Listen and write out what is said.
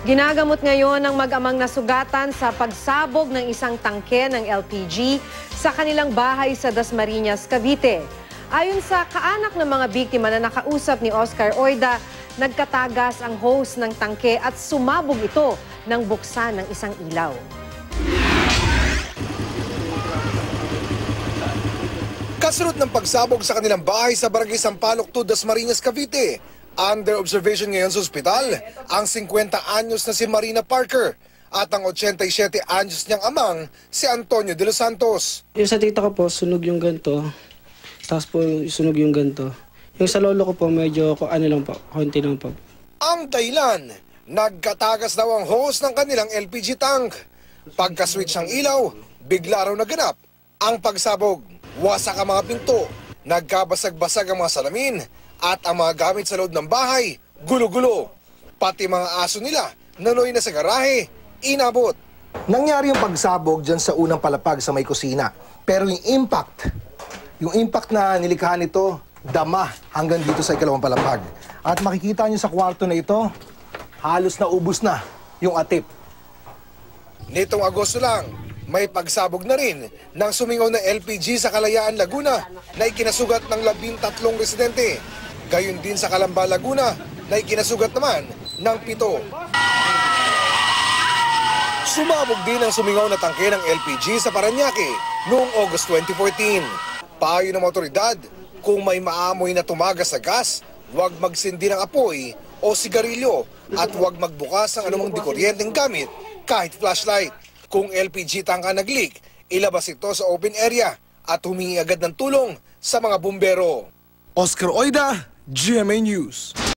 Ginagamot ngayon ng mag-amang nasugatan sa pagsabog ng isang tangke ng LPG sa kanilang bahay sa Dasmariñas, Cavite. Ayon sa kaanak ng mga biktima na nakausap ni Oscar Oida, nagkatagas ang hose ng tangke at sumabog ito nang buksan ng isang ilaw. Kasunod ng pagsabog sa kanilang bahay sa Barangay Sampaloc 2, Dasmariñas, Cavite, under observation ngayon sa ospital ang 50 anyos na si Marina Parker at ang 87 anyos niyang amang si Antonio de los Santos. Yung sa tita ko po, sunog yung ganito. Tapos po sunog yung ganito. Yung sa lolo ko po, medyo ano lang po, konti lang po. Ang dahilan, nagkatagas daw ang hose ng kanilang LPG tank. Pagka-switch ng ilaw, bigla raw naganap ang pagsabog. Wasak ang mga pinto, nagkabasag-basag ang mga salamin, at ang mga gamit sa loob ng bahay, gulo-gulo. Pati mga aso nila, nanoy na sa garahe, inabot. Nangyari yung pagsabog dyan sa unang palapag sa may kusina. Pero yung impact na nilikha nito, dama hanggang dito sa ikalawang palapag. At makikita nyo sa kwarto na ito, halos na ubus na yung atip. Nitong Agosto lang, may pagsabog na rin ng sumingaw na LPG sa Kalayaan, Laguna na ikinasugat ng 13 residente. Gayon din sa Calamba, Laguna na ikinasugat naman ng 7. Sumabog din ang sumingaw na tangke ng LPG sa Parañaque noong August 2014. Payo ng otoridad, kung may maamoy na tumagas sa gas, huwag magsindi ng apoy o sigarilyo at huwag magbukas ng anumang dikuryenteng gamit kahit flashlight. Kung LPG tank ang nag-leak, ilabas ito sa open area at humingi agad ng tulong sa mga bumbero. Oscar Oida, GMA News.